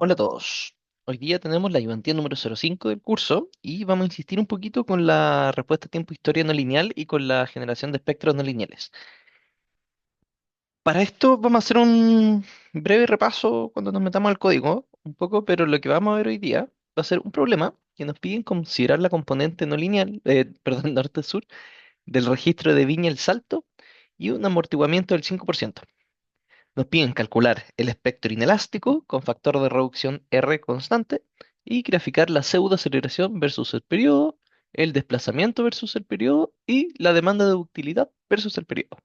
Hola a todos. Hoy día tenemos la ayudantía número 05 del curso y vamos a insistir un poquito con la respuesta tiempo-historia no lineal y con la generación de espectros no lineales. Para esto vamos a hacer un breve repaso cuando nos metamos al código, un poco, pero lo que vamos a ver hoy día va a ser un problema que nos piden considerar la componente no lineal, perdón, norte-sur, del registro de Viña El Salto y un amortiguamiento del 5%. Nos piden calcular el espectro inelástico con factor de reducción R constante y graficar la pseudoaceleración versus el periodo, el desplazamiento versus el periodo y la demanda de ductilidad versus el periodo.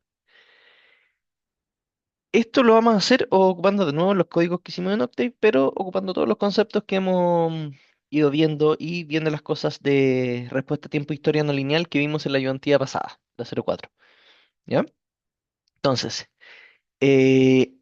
Esto lo vamos a hacer ocupando de nuevo los códigos que hicimos en Octave, pero ocupando todos los conceptos que hemos ido viendo y viendo las cosas de respuesta a tiempo historia no lineal que vimos en la ayudantía pasada, la 04. ¿Ya? Entonces, Eh,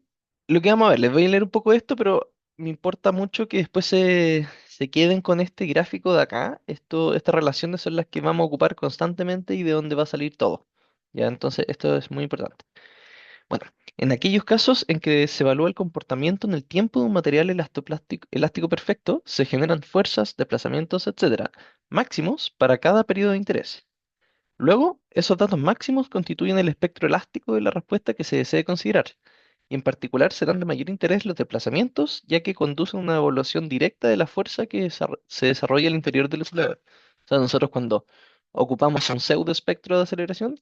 lo que vamos a ver, les voy a leer un poco de esto, pero me importa mucho que después se queden con este gráfico de acá. Estas relaciones son las que vamos a ocupar constantemente y de dónde va a salir todo. ¿Ya? Entonces, esto es muy importante. Bueno, en aquellos casos en que se evalúa el comportamiento en el tiempo de un material elástico perfecto, se generan fuerzas, desplazamientos, etcétera, máximos para cada periodo de interés. Luego, esos datos máximos constituyen el espectro elástico de la respuesta que se desee considerar, y en particular serán de mayor interés los desplazamientos, ya que conducen a una evaluación directa de la fuerza que se desarrolla al interior del acelerador. O sea, nosotros cuando ocupamos un pseudo espectro de aceleración,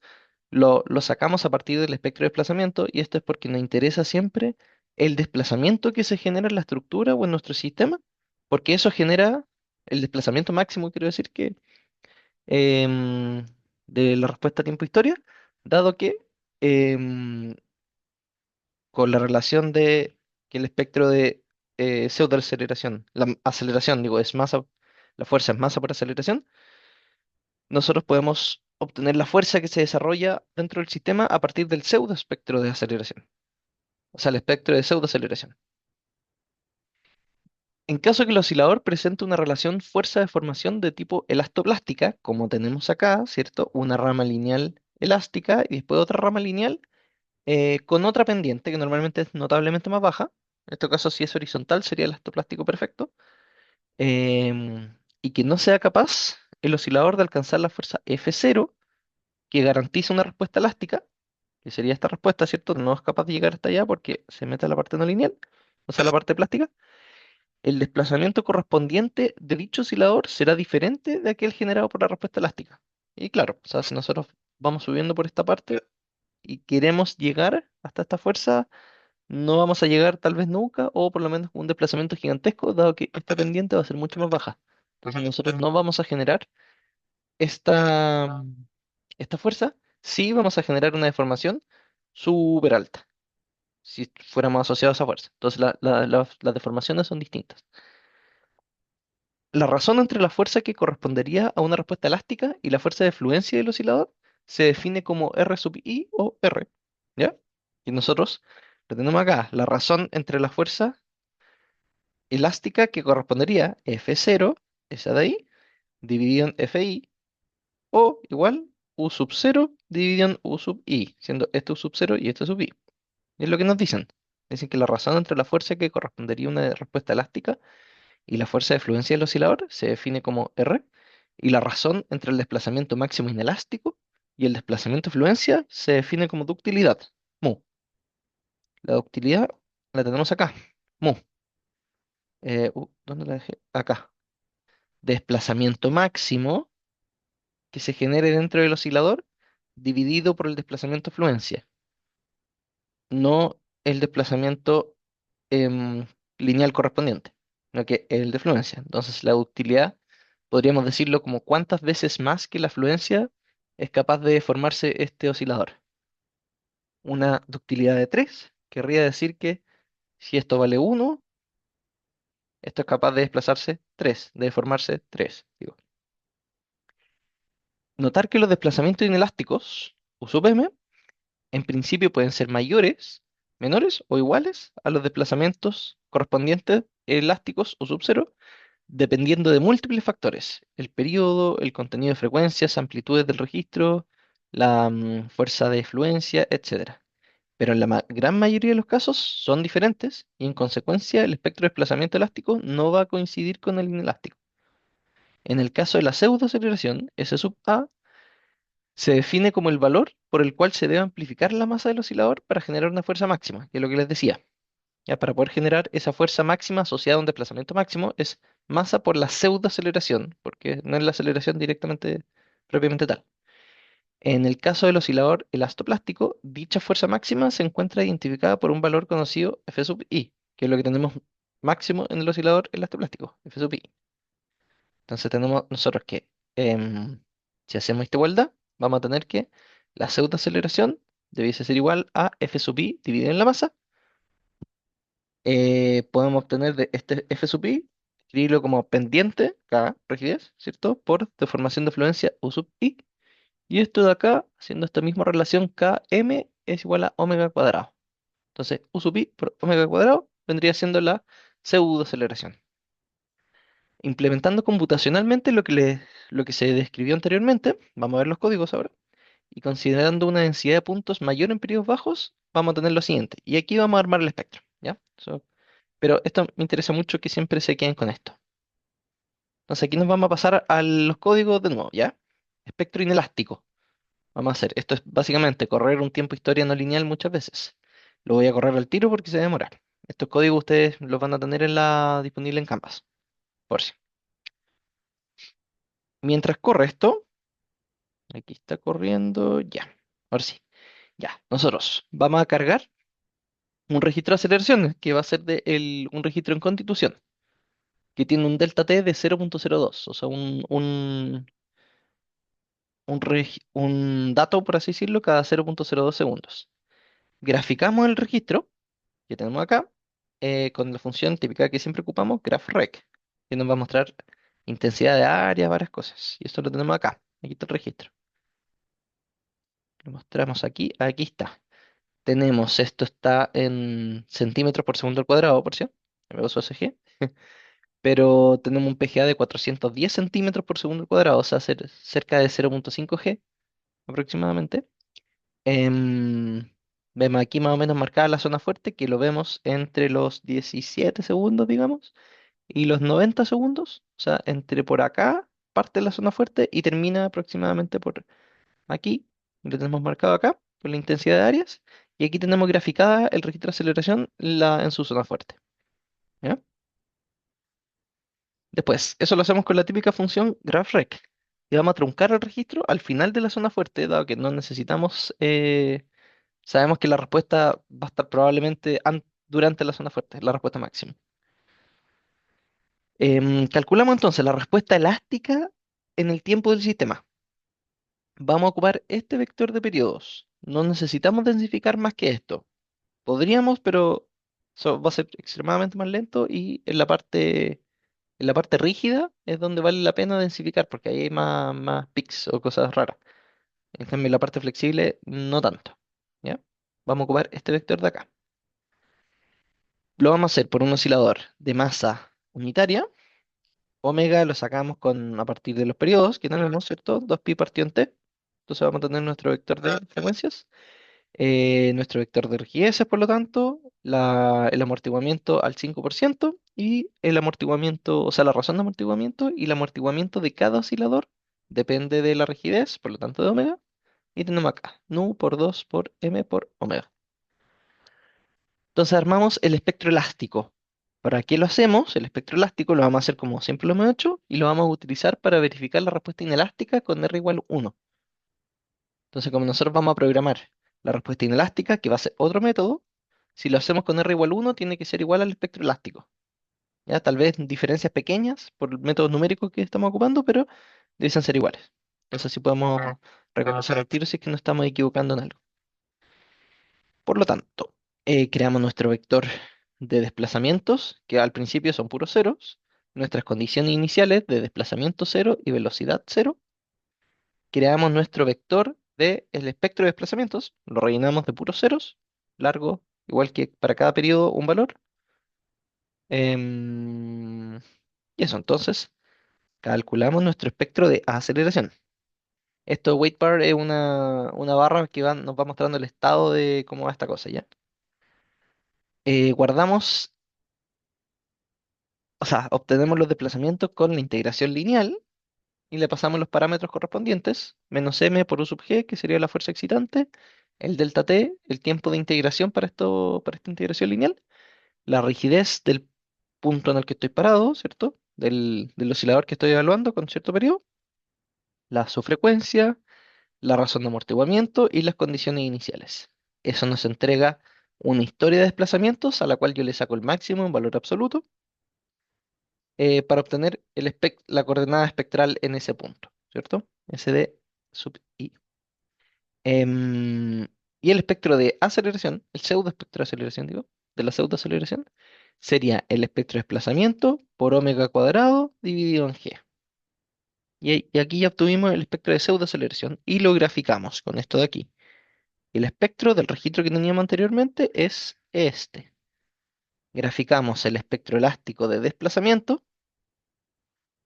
lo sacamos a partir del espectro de desplazamiento, y esto es porque nos interesa siempre el desplazamiento que se genera en la estructura o en nuestro sistema, porque eso genera el desplazamiento máximo, quiero decir que em, de la respuesta tiempo-historia, dado que em, con la relación de que el espectro de pseudoaceleración, la aceleración, digo, la fuerza es masa por aceleración, nosotros podemos obtener la fuerza que se desarrolla dentro del sistema a partir del pseudoespectro de aceleración, o sea, el espectro de pseudoaceleración. En caso que el oscilador presente una relación fuerza-deformación de tipo elastoplástica, como tenemos acá, ¿cierto? Una rama lineal elástica y después otra rama lineal con otra pendiente que normalmente es notablemente más baja. En este caso, si es horizontal, sería el elastoplástico perfecto. Y que no sea capaz el oscilador de alcanzar la fuerza F0, que garantiza una respuesta elástica, que sería esta respuesta, ¿cierto? No es capaz de llegar hasta allá porque se mete a la parte no lineal, o sea, la parte plástica. El desplazamiento correspondiente de dicho oscilador será diferente de aquel generado por la respuesta elástica. Y claro, o sea, si nosotros vamos subiendo por esta parte y queremos llegar hasta esta fuerza, no vamos a llegar tal vez nunca, o por lo menos con un desplazamiento gigantesco, dado que esta pendiente va a ser mucho más baja. Entonces nosotros no vamos a generar esta, esta fuerza, sí vamos a generar una deformación súper alta, si fuéramos asociados a esa fuerza. Entonces las deformaciones son distintas. La razón entre la fuerza que correspondería a una respuesta elástica y la fuerza de fluencia del oscilador se define como R sub I o R, ¿ya? Y nosotros lo tenemos acá, la razón entre la fuerza elástica que correspondería F0, esa de ahí, dividido en Fi, o igual U sub 0 dividido en U sub I, siendo esto U sub 0 y esto sub I. Es lo que nos dicen. Dicen que la razón entre la fuerza que correspondería a una respuesta elástica y la fuerza de fluencia del oscilador se define como R, y la razón entre el desplazamiento máximo inelástico y el desplazamiento de fluencia se define como ductilidad, mu. La ductilidad la tenemos acá, mu. ¿Dónde la dejé? Acá. Desplazamiento máximo que se genere dentro del oscilador dividido por el desplazamiento de fluencia, no el desplazamiento em, lineal correspondiente, sino que el de fluencia. Entonces, la ductilidad podríamos decirlo como cuántas veces más que la fluencia es capaz de formarse este oscilador. Una ductilidad de 3 querría decir que si esto vale 1, esto es capaz de desplazarse 3, de deformarse 3. Digo. Notar que los desplazamientos inelásticos, U sub m, en principio pueden ser mayores, menores o iguales a los desplazamientos correspondientes elásticos o sub cero, dependiendo de múltiples factores: el periodo, el contenido de frecuencias, amplitudes del registro, la fuerza de fluencia, etcétera. pero en la gran mayoría de los casos son diferentes y en consecuencia el espectro de desplazamiento elástico no va a coincidir con el inelástico. En el caso de la pseudoaceleración, S sub A se define como el valor por el cual se debe amplificar la masa del oscilador para generar una fuerza máxima, que es lo que les decía. Ya, para poder generar esa fuerza máxima asociada a un desplazamiento máximo es masa por la pseudoaceleración, porque no es la aceleración directamente propiamente tal. En el caso del oscilador elastoplástico, dicha fuerza máxima se encuentra identificada por un valor conocido F sub i, que es lo que tenemos máximo en el oscilador elastoplástico, F sub i. Entonces tenemos nosotros que, si hacemos esta vuelta, vamos a tener que la pseudoaceleración debiese ser igual a F sub i dividido en la masa. Podemos obtener de este F sub i, escribirlo como pendiente, K, rigidez, ¿cierto? Por deformación de fluencia U sub i. Y esto de acá, haciendo esta misma relación, Km es igual a omega cuadrado. Entonces, U sub i por omega cuadrado vendría siendo la pseudoaceleración. Implementando computacionalmente lo que se describió anteriormente, vamos a ver los códigos ahora, y considerando una densidad de puntos mayor en periodos bajos, vamos a tener lo siguiente. Y aquí vamos a armar el espectro, ¿ya? Pero esto me interesa mucho que siempre se queden con esto. Entonces aquí nos vamos a pasar a los códigos de nuevo, ¿ya? Espectro inelástico. Vamos a hacer, esto es básicamente correr un tiempo historia no lineal muchas veces. Lo voy a correr al tiro porque se va a demorar. Estos códigos ustedes los van a tener disponible en Canvas, por si. Mientras corre esto, aquí está corriendo, ya. Ahora sí, ya. Nosotros vamos a cargar un registro de aceleraciones que va a ser un registro en constitución, que tiene un delta t de 0.02, o sea, un dato, por así decirlo, cada 0.02 segundos. Graficamos el registro que tenemos acá con la función típica que siempre ocupamos, GraphRec, que nos va a mostrar intensidad de área, varias cosas. Y esto lo tenemos acá. Aquí está el registro. Lo mostramos aquí. Aquí está. Tenemos, esto está en centímetros por segundo al cuadrado, por cierto. Me paso SG. Pero tenemos un PGA de 410 centímetros por segundo al cuadrado, o sea, cerca de 0.5 G aproximadamente. Em, Vemos aquí más o menos marcada la zona fuerte, que lo vemos entre los 17 segundos, digamos, y los 90 segundos. O sea, entre por acá parte la zona fuerte y termina aproximadamente por aquí. Lo tenemos marcado acá, con la intensidad de áreas. Y aquí tenemos graficada el registro de aceleración en su zona fuerte. ¿Ya? Después, eso lo hacemos con la típica función GraphRec. Y vamos a truncar el registro al final de la zona fuerte, dado que no necesitamos. Sabemos que la respuesta va a estar probablemente durante la zona fuerte, la respuesta máxima. Calculamos entonces la respuesta elástica en el tiempo del sistema. Vamos a ocupar este vector de periodos. No necesitamos densificar más que esto. Podríamos, pero eso va a ser extremadamente más lento y en la parte rígida es donde vale la pena densificar porque ahí hay más pics o cosas raras. En cambio, en la parte flexible, no tanto. ¿Ya? Vamos a ocupar este vector de acá. Lo vamos a hacer por un oscilador de masa unitaria. Omega lo sacamos a partir de los periodos que tenemos, ¿cierto? 2pi partido en t. Entonces vamos a tener nuestro vector de frecuencias, nuestro vector de rigideces, por lo tanto, el amortiguamiento al 5% y el amortiguamiento, o sea, la razón de amortiguamiento y el amortiguamiento de cada oscilador depende de la rigidez, por lo tanto de omega. Y tenemos acá, nu por 2 por m por omega. Entonces armamos el espectro elástico. ¿Para qué lo hacemos? El espectro elástico lo vamos a hacer como siempre lo hemos hecho y lo vamos a utilizar para verificar la respuesta inelástica con R igual 1. Entonces, como nosotros vamos a programar la respuesta inelástica, que va a ser otro método, si lo hacemos con R igual 1, tiene que ser igual al espectro elástico. Ya, tal vez diferencias pequeñas por métodos numéricos que estamos ocupando, pero deben ser iguales. Entonces, así podemos reconocer al tiro si es que nos estamos equivocando en algo. Por lo tanto, creamos nuestro vector de desplazamientos, que al principio son puros ceros, nuestras condiciones iniciales de desplazamiento cero y velocidad cero. Creamos nuestro vector del espectro de desplazamientos, lo rellenamos de puros ceros, largo, igual que para cada periodo un valor. Y eso, entonces, calculamos nuestro espectro de aceleración. Esto weight bar es una barra que nos va mostrando el estado de cómo va esta cosa, ¿ya? Guardamos, o sea, obtenemos los desplazamientos con la integración lineal y le pasamos los parámetros correspondientes, menos m por u sub g, que sería la fuerza excitante, el delta t, el tiempo de integración para esta integración lineal, la rigidez del punto en el que estoy parado, ¿cierto? Del oscilador que estoy evaluando con cierto periodo, su frecuencia, la razón de amortiguamiento y las condiciones iniciales. Eso nos entrega una historia de desplazamientos a la cual yo le saco el máximo en valor absoluto para obtener la coordenada espectral en ese punto, ¿cierto? SD sub I. Em, y el espectro de aceleración, el pseudo espectro de aceleración, digo, de la pseudo aceleración, sería el espectro de desplazamiento por omega cuadrado dividido en G. Y aquí ya obtuvimos el espectro de pseudo aceleración y lo graficamos con esto de aquí. El espectro del registro que teníamos anteriormente es este. Graficamos el espectro elástico de desplazamiento.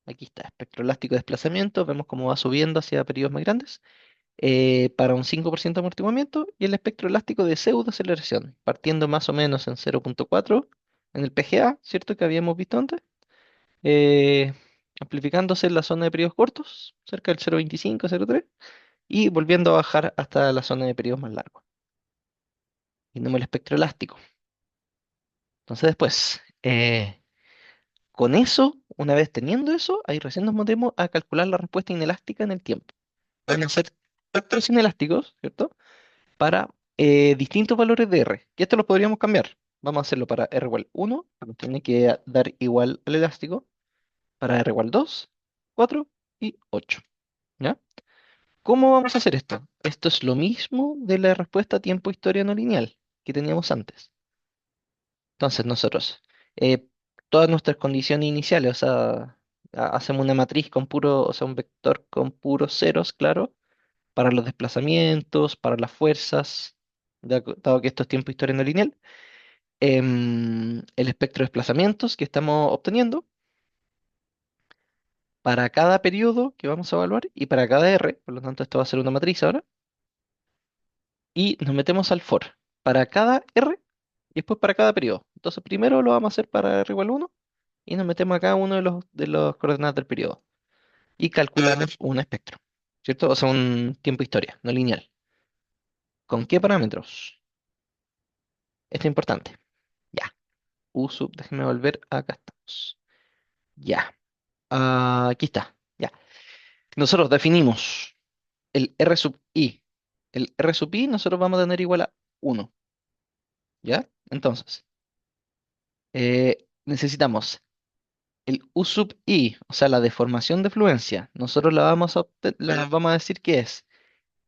Aquí está, espectro elástico de desplazamiento. Vemos cómo va subiendo hacia periodos más grandes. Para un 5% de amortiguamiento. Y el espectro elástico de pseudoaceleración, partiendo más o menos en 0,4 en el PGA, ¿cierto? Que habíamos visto antes. eh, Amplificándose en la zona de periodos cortos, cerca del 0,25, 0,3. Y volviendo a bajar hasta la zona de periodos más largos. Y tenemos el espectro elástico. Entonces después, con eso, una vez teniendo eso, ahí recién nos metemos a calcular la respuesta inelástica en el tiempo. Van a ser espectros inelásticos, ¿cierto? Para distintos valores de R. Y esto lo podríamos cambiar. Vamos a hacerlo para R igual 1, nos tiene que dar igual al elástico, para R igual 2, 4 y 8. ¿Ya? ¿Cómo vamos a hacer esto? Esto es lo mismo de la respuesta tiempo-historia no lineal que teníamos antes. Entonces nosotros, todas nuestras condiciones iniciales, o sea, hacemos una matriz con puro, o sea, un vector con puros ceros, claro, para los desplazamientos, para las fuerzas, dado que esto es tiempo historia no lineal, el espectro de desplazamientos que estamos obteniendo para cada periodo que vamos a evaluar y para cada R, por lo tanto esto va a ser una matriz ahora, y nos metemos al for para cada R y después para cada periodo. Entonces primero lo vamos a hacer para R igual 1 y nos metemos a cada uno de los coordenadas del periodo y calculamos un espectro, ¿cierto? O sea, un tiempo historia, no lineal. ¿Con qué parámetros? Esto es importante. Ya. U sub, déjeme volver. Acá estamos. Ya. Aquí está. Ya. Nosotros definimos el R sub I. El R sub I nosotros vamos a tener igual a 1. ¿Ya? Entonces, necesitamos el U sub I, o sea, la deformación de fluencia. Nosotros la vamos a decir que es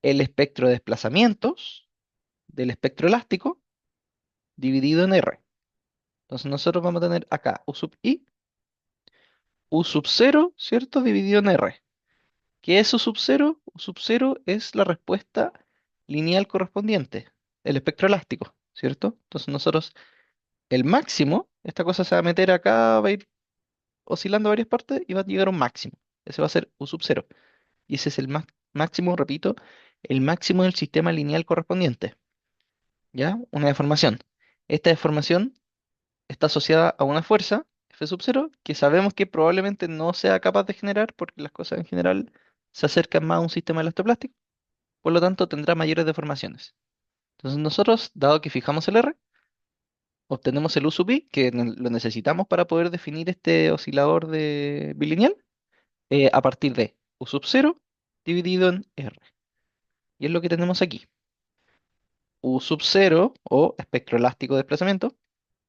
el espectro de desplazamientos del espectro elástico dividido en R. Entonces nosotros vamos a tener acá U sub I, U sub 0, ¿cierto? Dividido en R. ¿Qué es U sub 0? U sub 0 es la respuesta lineal correspondiente, el espectro elástico, ¿cierto? Entonces nosotros, el máximo, esta cosa se va a meter acá, va a ir oscilando varias partes y va a llegar a un máximo. Ese va a ser U sub 0. Y ese es el máximo, repito, el máximo del sistema lineal correspondiente. ¿Ya? Una deformación. Esta deformación está asociada a una fuerza, F sub 0, que sabemos que probablemente no sea capaz de generar porque las cosas en general se acercan más a un sistema elastoplástico, por lo tanto tendrá mayores deformaciones. Entonces nosotros, dado que fijamos el R, obtenemos el U sub I, que lo necesitamos para poder definir este oscilador de bilineal, a partir de U sub 0 dividido en R. Y es lo que tenemos aquí. U sub 0 o espectro elástico de desplazamiento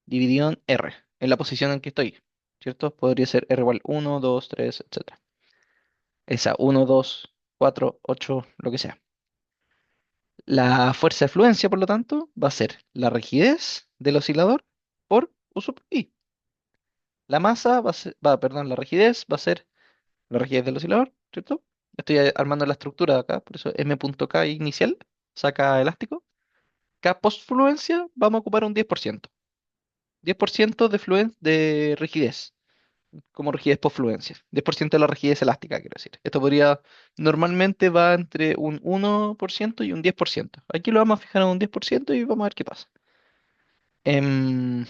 dividido en R, en la posición en que estoy, ¿cierto? Podría ser R igual 1, 2, 3, etcétera. Esa 1, 2, 4, 8, lo que sea. La fuerza de fluencia, por lo tanto, va a ser la rigidez del oscilador por U sub I. La masa perdón, la rigidez va a ser la rigidez del oscilador, ¿cierto? Estoy armando la estructura acá, por eso M.K inicial, saca elástico. K post fluencia vamos a ocupar un 10%. 10% de rigidez. como rigidez por fluencia. 10% de la rigidez elástica, quiero decir. Esto podría, normalmente va entre un 1% y un 10%. Aquí lo vamos a fijar en un 10% y vamos a ver qué pasa. Em,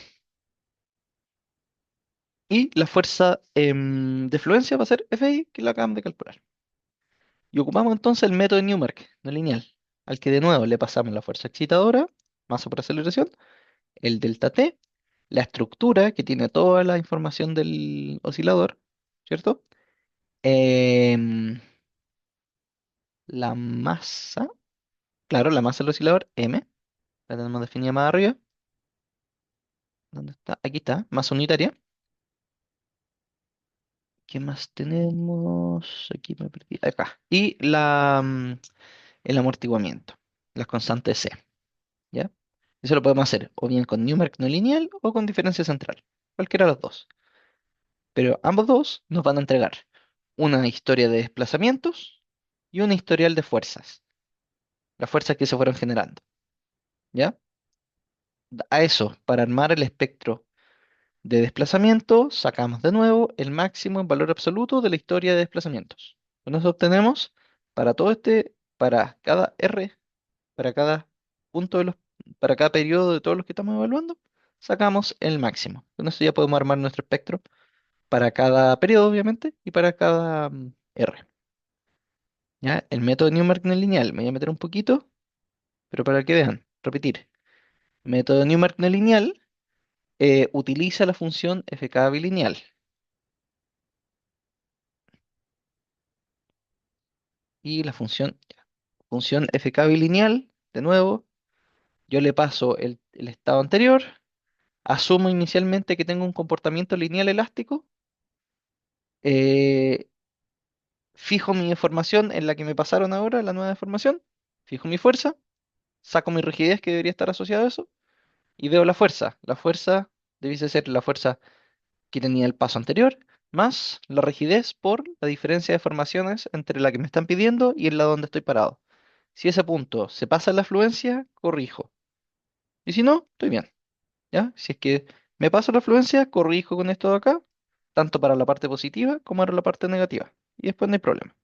y la fuerza de fluencia va a ser Fi, que la acabamos de calcular. Y ocupamos entonces el método de Newmark, no lineal, al que de nuevo le pasamos la fuerza excitadora, masa por aceleración, el delta T, la estructura que tiene toda la información del oscilador, ¿cierto? Em, la masa, claro, la masa del oscilador, M, la tenemos definida más arriba. ¿Dónde está? Aquí está, masa unitaria. ¿Qué más tenemos? Aquí me perdí. Acá. Y el amortiguamiento, las constantes C, ¿ya? Eso lo podemos hacer o bien con Newmark no lineal o con diferencia central, cualquiera de los dos. Pero ambos dos nos van a entregar una historia de desplazamientos y un historial de fuerzas, las fuerzas que se fueron generando, ¿ya? A eso, para armar el espectro de desplazamiento, sacamos de nuevo el máximo en valor absoluto de la historia de desplazamientos. Con eso obtenemos para todo para cada R, para cada punto para cada periodo de todos los que estamos evaluando, sacamos el máximo. Con eso ya podemos armar nuestro espectro para cada periodo, obviamente, y para cada R. ¿Ya? El método Newmark no lineal, me voy a meter un poquito, pero para que vean, repetir. Método Newmark no lineal utiliza la función fk bilineal. Y la función fk bilineal, de nuevo, yo le paso el estado anterior, asumo inicialmente que tengo un comportamiento lineal elástico, eh, fijo mi información en la que me pasaron ahora, la nueva información, fijo mi fuerza, saco mi rigidez que debería estar asociada a eso, y veo la fuerza. La fuerza debiese ser la fuerza que tenía el paso anterior, más la rigidez por la diferencia de formaciones entre la que me están pidiendo y el lado donde estoy parado. Si ese punto se pasa en la fluencia, corrijo. Y si no, estoy bien. ¿Ya? Si es que me paso la fluencia, corrijo con esto de acá, tanto para la parte positiva como para la parte negativa. Y después no hay problema.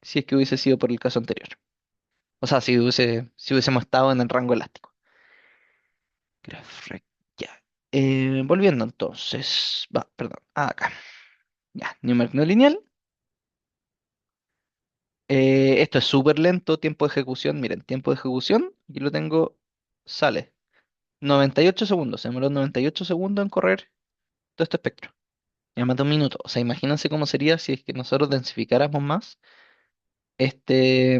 Si es que hubiese sido por el caso anterior. O sea, si hubiésemos estado en el rango elástico. Graph ya. Volviendo entonces. Va, perdón. Acá. Ya. Numérico no lineal. Esto es súper lento. Tiempo de ejecución. Miren, tiempo de ejecución. Aquí lo tengo. Sale. 98 segundos. Se demoró 98 segundos en correr todo este espectro. Ya más de un minuto. O sea, imagínense cómo sería si es que nosotros densificáramos más este,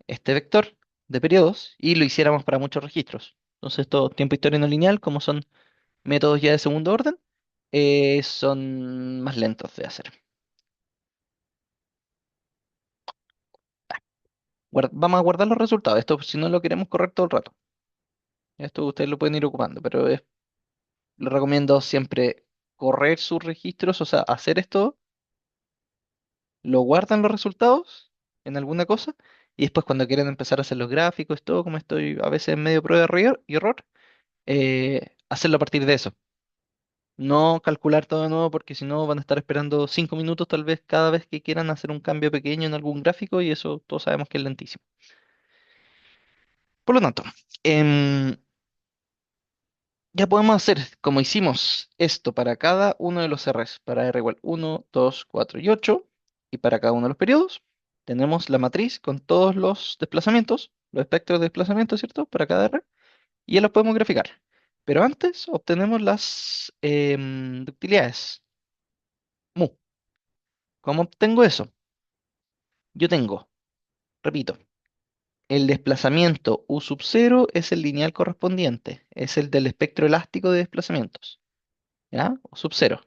este vector de periodos y lo hiciéramos para muchos registros. Entonces, esto tiempo historia no lineal, como son métodos ya de segundo orden, son más lentos de hacer. Vamos a guardar los resultados. Esto si no lo queremos correr todo el rato. Esto ustedes lo pueden ir ocupando, pero les recomiendo siempre correr sus registros, o sea, hacer esto, lo guardan los resultados en alguna cosa, y después cuando quieren empezar a hacer los gráficos, todo, como estoy a veces en medio prueba y error, hacerlo a partir de eso. No calcular todo de nuevo porque si no van a estar esperando 5 minutos tal vez cada vez que quieran hacer un cambio pequeño en algún gráfico y eso todos sabemos que es lentísimo. Por lo tanto, em, ya podemos hacer como hicimos esto para cada uno de los Rs, para R igual 1, 2, 4 y 8, y para cada uno de los periodos. Tenemos la matriz con todos los desplazamientos, los espectros de desplazamiento, ¿cierto? Para cada R, y ya los podemos graficar. Pero antes obtenemos las ductilidades, mu. ¿Cómo obtengo eso? Yo tengo, repito, el desplazamiento U sub 0 es el lineal correspondiente, es el del espectro elástico de desplazamientos, ¿ya? U sub 0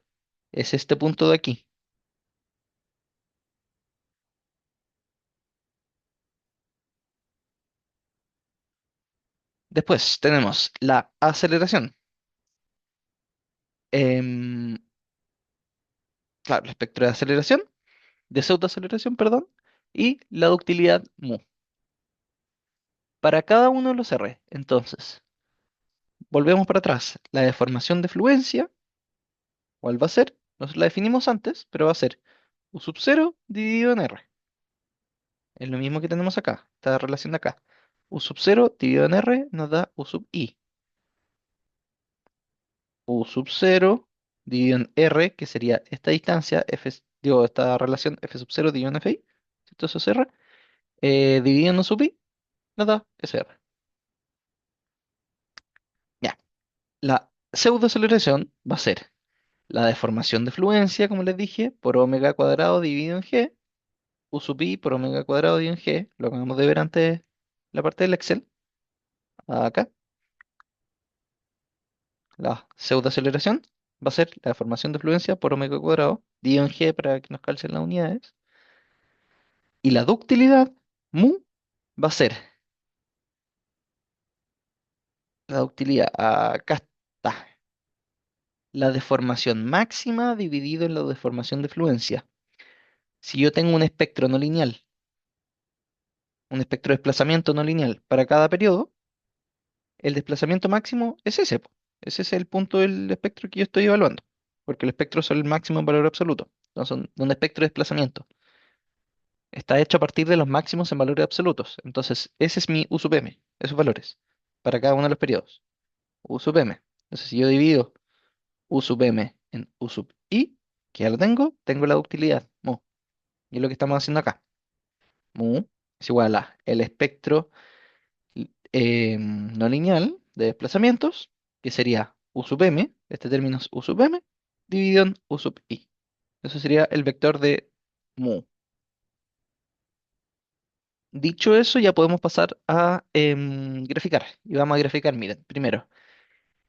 es este punto de aquí. Después tenemos la aceleración, em, claro, el espectro de aceleración, de pseudoaceleración, perdón, y la ductilidad mu. Para cada uno de los R, entonces, volvemos para atrás, la deformación de fluencia, ¿Cuál va a ser? Nos la definimos antes, pero va a ser U sub 0 dividido en R. Es lo mismo que tenemos acá, esta relación de acá. U sub 0 dividido en R nos da U sub I. U sub 0 dividido en R, que sería esta distancia, digo, esta relación F sub 0 dividido en Fi, ¿cierto? Eso es R, dividido en U sub I, nos da SR. Ya, la pseudoaceleración va a ser la deformación de fluencia, como les dije, por omega cuadrado dividido en G, U sub I por omega cuadrado dividido en G, lo acabamos de ver antes la parte del Excel, acá, la pseudoaceleración va a ser la deformación de fluencia por omega cuadrado dividido en G para que nos calcen las unidades, y la ductilidad, mu, va a ser la ductilidad, acá está, la deformación máxima dividido en la deformación de fluencia. Si yo tengo un espectro no lineal, un espectro de desplazamiento no lineal para cada periodo, el desplazamiento máximo es ese, po. Ese es el punto del espectro que yo estoy evaluando, porque el espectro es el máximo en valor absoluto. Entonces, un espectro de desplazamiento está hecho a partir de los máximos en valores absolutos. Entonces, ese es mi U sub m, esos valores, para cada uno de los periodos. U sub m. Entonces, si yo divido U sub m en U sub i, que ya lo tengo la ductilidad, mu. Y es lo que estamos haciendo acá. Mu es igual a el espectro no lineal de desplazamientos, que sería U sub m, este término es U sub m, dividido en U sub i. Eso sería el vector de mu. Dicho eso, ya podemos pasar a graficar. Y vamos a graficar, miren, primero,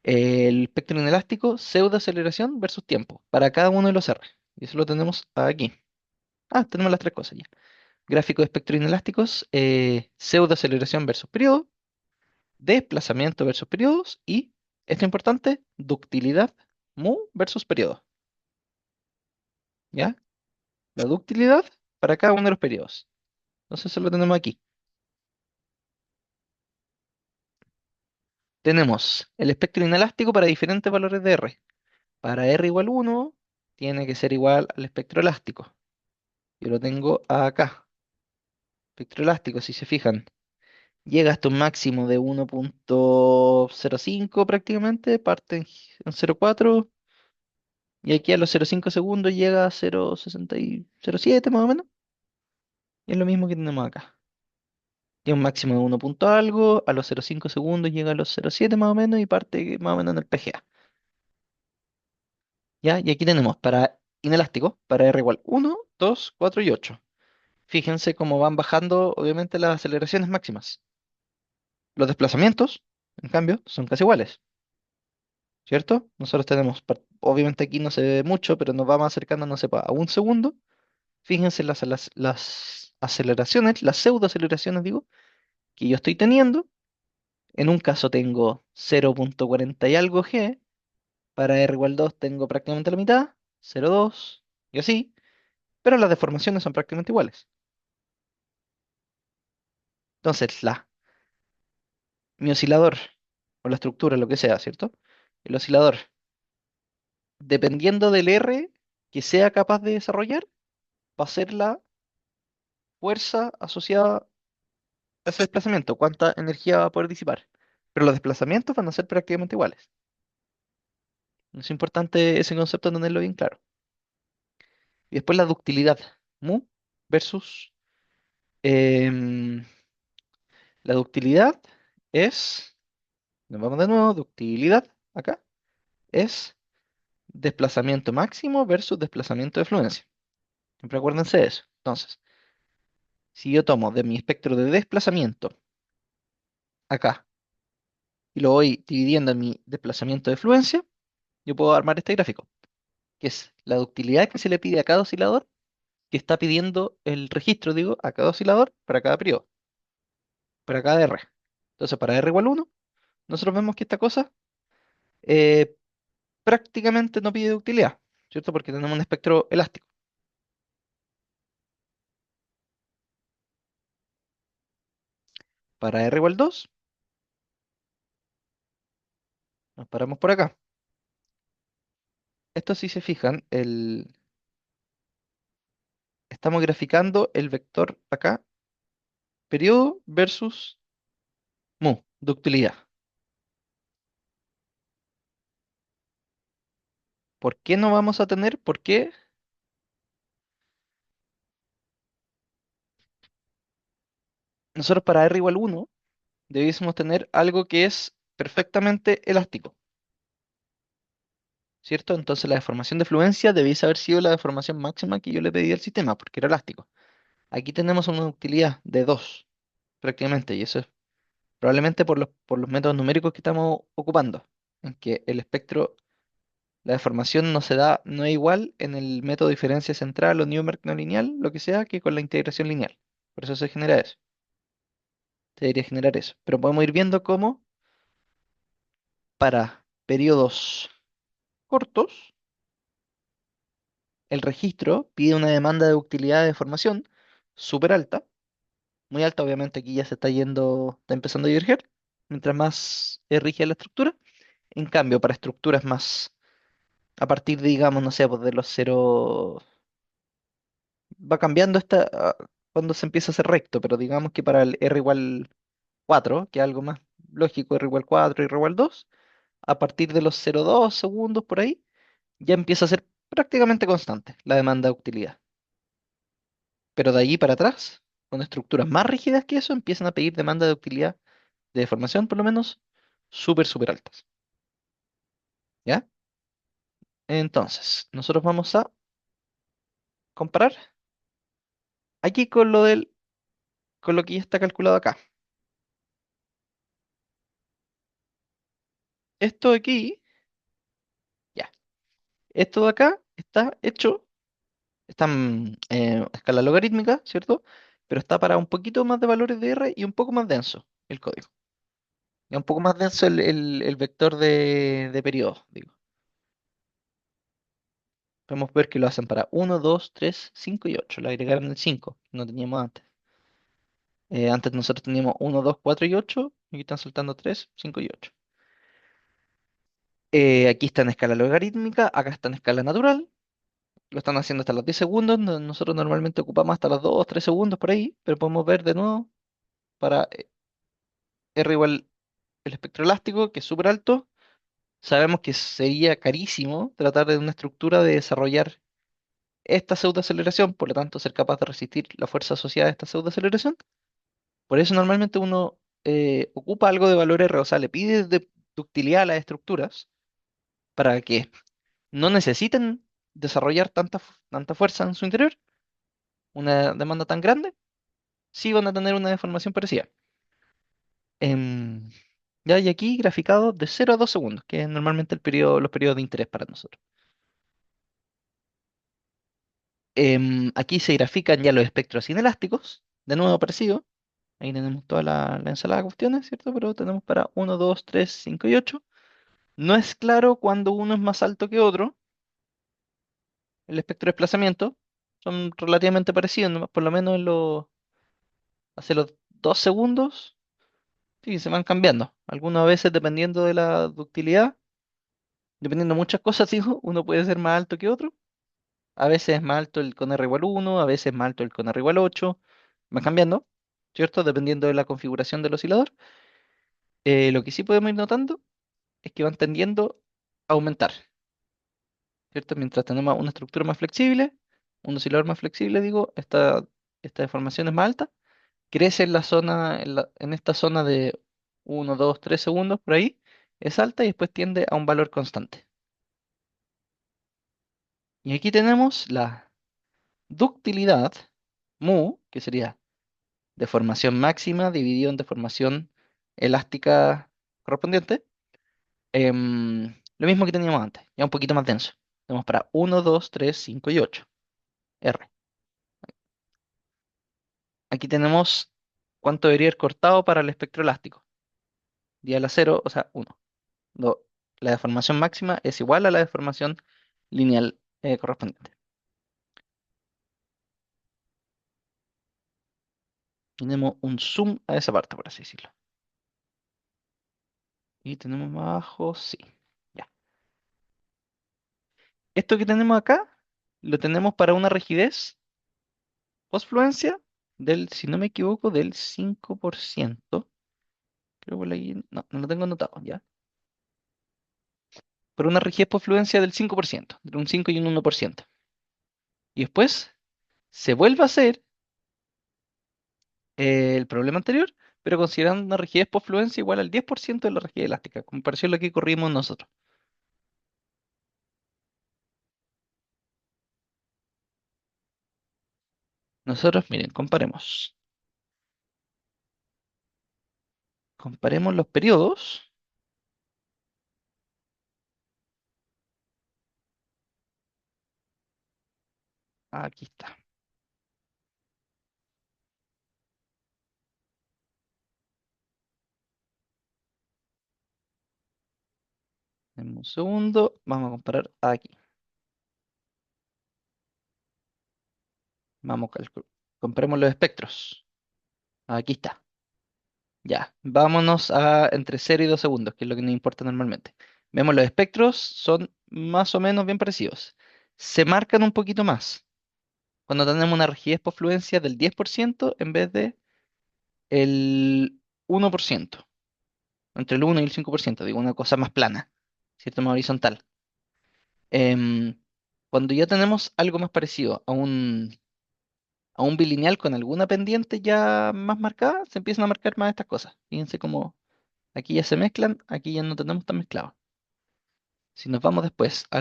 el espectro inelástico, pseudoaceleración versus tiempo, para cada uno de los R. Y eso lo tenemos aquí. Ah, tenemos las tres cosas ya. Gráfico de espectro inelásticos, pseudoaceleración versus periodo, desplazamiento versus periodos y, esto es importante, ductilidad mu versus periodo. ¿Ya? La ductilidad para cada uno de los periodos. Entonces eso lo tenemos aquí. Tenemos el espectro inelástico para diferentes valores de R. Para R igual 1, tiene que ser igual al espectro elástico. Yo lo tengo acá. Espectro elástico, si se fijan, llega hasta un máximo de 1,05 prácticamente, parte en 0,4 y aquí a los 0,5 segundos llega a 0,60 y 0,7 más o menos. Y es lo mismo que tenemos acá. Tiene un máximo de 1 punto algo, a los 0,5 segundos llega a los 0,7 más o menos y parte más o menos en el PGA. ¿Ya? Y aquí tenemos para inelástico, para R igual 1, 2, 4 y 8. Fíjense cómo van bajando, obviamente, las aceleraciones máximas. Los desplazamientos, en cambio, son casi iguales, ¿cierto? Nosotros tenemos, obviamente aquí no se ve mucho, pero nos vamos acercando, no sé, a un segundo. Fíjense las aceleraciones, las pseudoaceleraciones, digo, que yo estoy teniendo. En un caso tengo 0,40 y algo G, para R igual 2 tengo prácticamente la mitad, 0,2 y así, pero las deformaciones son prácticamente iguales. Entonces, mi oscilador, o la estructura, lo que sea, ¿cierto? El oscilador, dependiendo del R que sea capaz de desarrollar, va a ser la fuerza asociada a ese desplazamiento, cuánta energía va a poder disipar. Pero los desplazamientos van a ser prácticamente iguales. Es importante ese concepto tenerlo bien claro. Y después la ductilidad, mu versus em, la ductilidad es, nos vamos de nuevo, ductilidad acá es desplazamiento máximo versus desplazamiento de fluencia. Siempre acuérdense de eso. Entonces, si yo tomo de mi espectro de desplazamiento acá y lo voy dividiendo en mi desplazamiento de fluencia, yo puedo armar este gráfico, que es la ductilidad que se le pide a cada oscilador, que está pidiendo el registro, digo, a cada oscilador para cada periodo, para cada R. Entonces, para R igual 1, nosotros vemos que esta cosa eh, prácticamente no pide ductilidad, ¿cierto? Porque tenemos un espectro elástico. Para R igual 2, nos paramos por acá. esto si se fijan, estamos graficando el vector acá, periodo versus mu, ductilidad. ¿Por qué no vamos a tener? ¿Por qué nosotros para R igual 1 debiésemos tener algo que es perfectamente elástico, ¿cierto? Entonces la deformación de fluencia debiese haber sido la deformación máxima que yo le pedí al sistema, porque era elástico. Aquí tenemos una ductilidad de 2 prácticamente, y eso es probablemente por los métodos numéricos que estamos ocupando, en que el espectro, la deformación no se da, no es igual en el método de diferencia central o Newmark no lineal, lo que sea, que con la integración lineal. Por eso se genera eso, se debería generar eso. Pero podemos ir viendo cómo para periodos cortos, el registro pide una demanda de ductilidad de deformación súper alta, muy alta, obviamente aquí ya se está yendo, está empezando a diverger, mientras más es rígida la estructura. En cambio, para estructuras más, a partir de, digamos, no sé, pues de los cero, va cambiando cuando se empieza a ser recto, pero digamos que para el R igual 4, que es algo más lógico, R igual 4, R igual 2, a partir de los 0,2 segundos por ahí, ya empieza a ser prácticamente constante la demanda de utilidad. Pero de allí para atrás, con estructuras más rígidas que eso, empiezan a pedir demanda de utilidad, de deformación por lo menos, súper, súper altas. ¿Ya? Entonces, nosotros vamos a comparar aquí con lo que ya está calculado acá. Esto de aquí, ya. Esto de acá está hecho, está en escala logarítmica, ¿cierto? Pero está para un poquito más de valores de R y un poco más denso el código. Y un poco más denso el vector de periodo, digo. Podemos ver que lo hacen para 1, 2, 3, 5 y 8. Le agregaron el 5, no teníamos antes. Antes nosotros teníamos 1, 2, 4 y 8. Y aquí están soltando 3, 5 y 8. Aquí está en escala logarítmica, acá está en escala natural. Lo están haciendo hasta los 10 segundos. Nosotros normalmente ocupamos hasta los 2 3 segundos por ahí, pero podemos ver de nuevo para R igual el espectro elástico, que es súper alto. Sabemos que sería carísimo tratar de una estructura de desarrollar esta pseudoaceleración, por lo tanto ser capaz de resistir la fuerza asociada a esta pseudoaceleración. Por eso normalmente uno ocupa algo de valor R, o sea, le pide ductilidad a las estructuras para que no necesiten desarrollar tanta fuerza en su interior, una demanda tan grande, sí van a tener una deformación parecida. Em, ya, y aquí graficado de 0 a 2 segundos, que es normalmente los periodos de interés para nosotros. Aquí se grafican ya los espectros inelásticos, de nuevo parecido. Ahí tenemos toda la ensalada de cuestiones, ¿cierto? Pero tenemos para 1, 2, 3, 5 y 8. No es claro cuando uno es más alto que otro, el espectro de desplazamiento. Son relativamente parecidos, por lo menos hace los 2 segundos, sí, se van cambiando. Algunas veces dependiendo de la ductilidad, dependiendo de muchas cosas, digo, uno puede ser más alto que otro. A veces es más alto el con R igual 1, a veces es más alto el con R igual 8. Va cambiando, ¿cierto? Dependiendo de la configuración del oscilador. Lo que sí podemos ir notando es que van tendiendo a aumentar, ¿cierto? Mientras tenemos una estructura más flexible, un oscilador más flexible, digo, esta deformación es más alta, crece en la zona, en esta zona de 1, 2, 3 segundos por ahí, es alta y después tiende a un valor constante. Y aquí tenemos la ductilidad, mu, que sería deformación máxima dividido en deformación elástica correspondiente. Lo mismo que teníamos antes, ya un poquito más denso. Tenemos para 1, 2, 3, 5 y 8. R. Aquí tenemos cuánto debería ir cortado para el espectro elástico. Día a la 0, o sea, 1. La deformación máxima es igual a la deformación lineal correspondiente. Tenemos un zoom a esa parte, por así decirlo. Y tenemos más abajo, sí. Ya. Esto que tenemos acá, lo tenemos para una rigidez post-fluencia del, si no me equivoco, del 5%. Creo por ahí, no, no lo tengo anotado, ya. Pero una rigidez por fluencia del 5%, entre un 5 y un 1%. Y después se vuelve a hacer el problema anterior, pero considerando una rigidez por fluencia igual al 10% de la rigidez elástica, como pareció lo que corrimos nosotros. Nosotros, miren, comparemos. Comparemos los periodos. Aquí está. En un segundo, vamos a comparar aquí. Vamos a calcular. Comparemos los espectros. Aquí está. Ya, vámonos a entre 0 y 2 segundos, que es lo que nos importa normalmente. Vemos los espectros, son más o menos bien parecidos. Se marcan un poquito más cuando tenemos una rigidez por fluencia del 10% en vez de el 1%, entre el 1 y el 5%, digo, una cosa más plana, ¿cierto? Más horizontal. Em, Cuando ya tenemos algo más parecido a un bilineal con alguna pendiente ya más marcada, se empiezan a marcar más estas cosas. Fíjense cómo aquí ya se mezclan, aquí ya no tenemos tan mezclados. Si nos vamos después a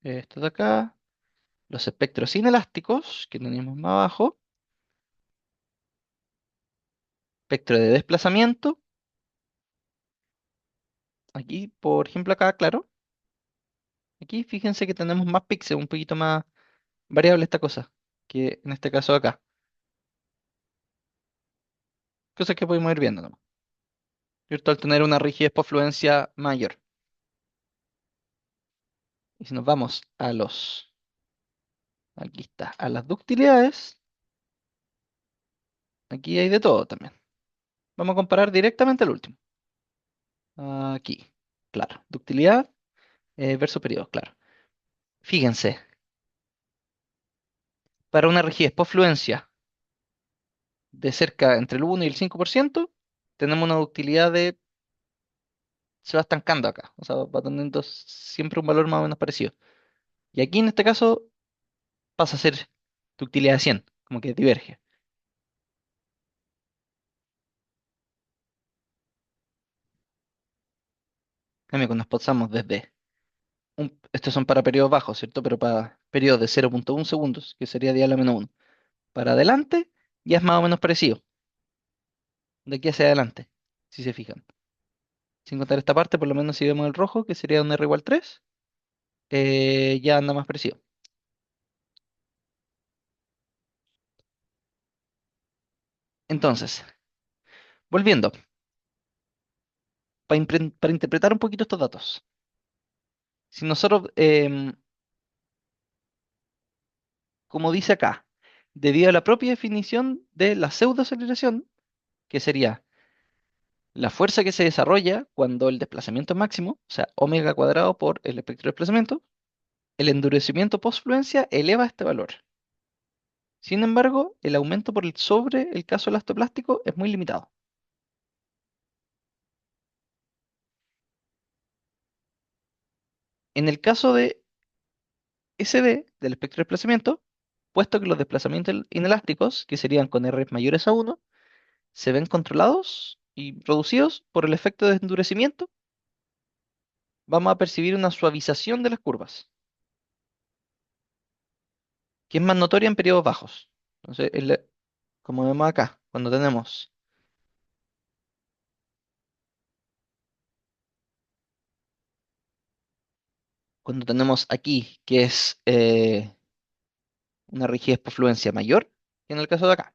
estos de acá, los espectros inelásticos que tenemos más abajo, espectro de desplazamiento, aquí, por ejemplo, acá, claro, aquí fíjense que tenemos más píxeles, un poquito más variable esta cosa, que en este caso acá. Cosas que podemos ir viendo nomás, ¿cierto? Al tener una rigidez por fluencia mayor. Y si nos vamos aquí está, a las ductilidades, aquí hay de todo también. Vamos a comparar directamente al último. Aquí, claro, ductilidad versus periodo, claro. Fíjense, para una rigidez por fluencia de cerca entre el 1 y el 5%, tenemos una ductilidad de, se va estancando acá, o sea, va teniendo siempre un valor más o menos parecido. Y aquí en este caso pasa a ser ductilidad de 100, como que diverge. En cambio, cuando nos pasamos desde, estos son para periodos bajos, ¿cierto? Pero para periodos de 0,1 segundos, que sería dial a menos 1, para adelante ya es más o menos parecido, de aquí hacia adelante, si se fijan. Sin contar esta parte, por lo menos si vemos el rojo, que sería un R igual 3, ya anda más parecido. Entonces, volviendo, para interpretar un poquito estos datos, si nosotros, como dice acá, debido a la propia definición de la pseudoaceleración, que sería la fuerza que se desarrolla cuando el desplazamiento es máximo, o sea, omega cuadrado por el espectro de desplazamiento, el endurecimiento post-fluencia eleva este valor. Sin embargo, el aumento por el sobre el caso elastoplástico es muy limitado. En el caso de SD, del espectro de desplazamiento, puesto que los desplazamientos inelásticos, que serían con R mayores a 1, se ven controlados y reducidos por el efecto de endurecimiento, vamos a percibir una suavización de las curvas, que es más notoria en periodos bajos. Entonces, como vemos acá, cuando tenemos aquí, que es una rigidez por fluencia mayor, que en el caso de acá.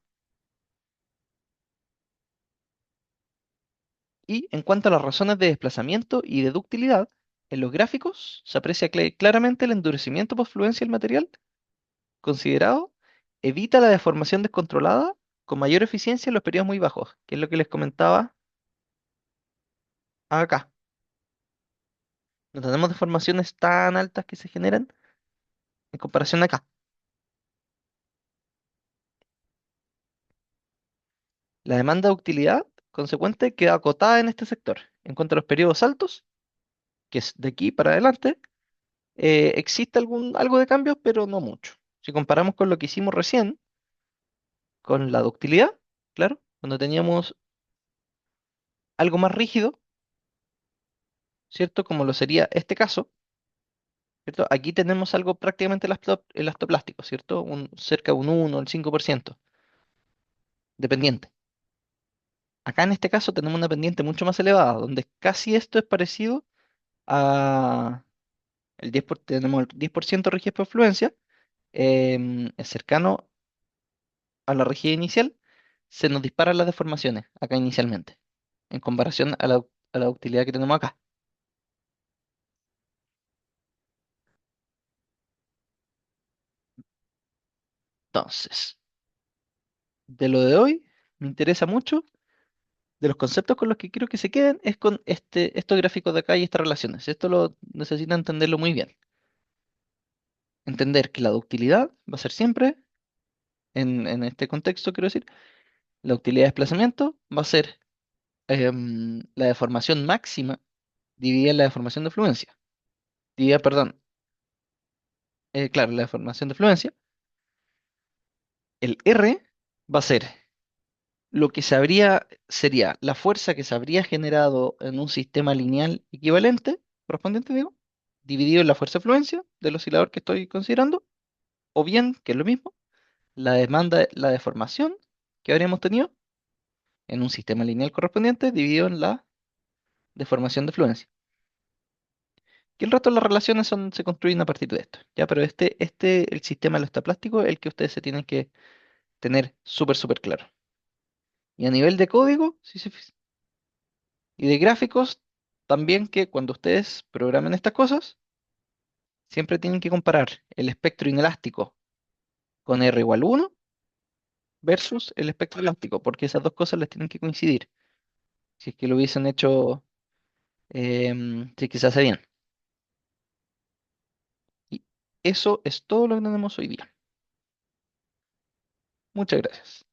Y en cuanto a las razones de desplazamiento y de ductilidad, en los gráficos se aprecia claramente el endurecimiento por fluencia del material considerado evita la deformación descontrolada con mayor eficiencia en los periodos muy bajos, que es lo que les comentaba acá. No tenemos deformaciones tan altas que se generan en comparación acá. La demanda de utilidad consecuente queda acotada en este sector. En cuanto a los periodos altos, que es de aquí para adelante, existe algo de cambios, pero no mucho. Si comparamos con lo que hicimos recién, con la ductilidad, claro, cuando teníamos algo más rígido, ¿cierto? Como lo sería este caso, ¿cierto? Aquí tenemos algo prácticamente elastoplástico, ¿cierto? Cerca de un 1, el 5%, dependiente. Acá en este caso tenemos una pendiente mucho más elevada, donde casi esto es parecido a tenemos el 10% rigidez por fluencia, es cercano a la rigidez inicial, se nos disparan las deformaciones acá inicialmente, en comparación a la utilidad que tenemos acá. Entonces, de lo de hoy, me interesa mucho, de los conceptos con los que quiero que se queden, es con estos gráficos de acá y estas relaciones. Esto lo necesita entenderlo muy bien. Entender que la ductilidad va a ser siempre, en este contexto, quiero decir, la utilidad de desplazamiento va a ser la deformación máxima dividida en la deformación de fluencia. Perdón, claro, la deformación de fluencia. El R va a ser lo que sería la fuerza que se habría generado en un sistema lineal equivalente, correspondiente, digo, dividido en la fuerza de fluencia del oscilador que estoy considerando, o bien, que es lo mismo, la deformación que habríamos tenido en un sistema lineal correspondiente dividido en la deformación de fluencia. Y el resto de las relaciones se construyen a partir de esto. Ya, pero el sistema elastoplástico es el que ustedes se tienen que tener súper, súper claro. Y a nivel de código, y de gráficos, también que cuando ustedes programen estas cosas, siempre tienen que comparar el espectro inelástico con R igual 1 versus el espectro elástico, porque esas dos cosas les tienen que coincidir. Si es que lo hubiesen hecho, si es que se hace bien. Y eso es todo lo que tenemos hoy día. Muchas gracias.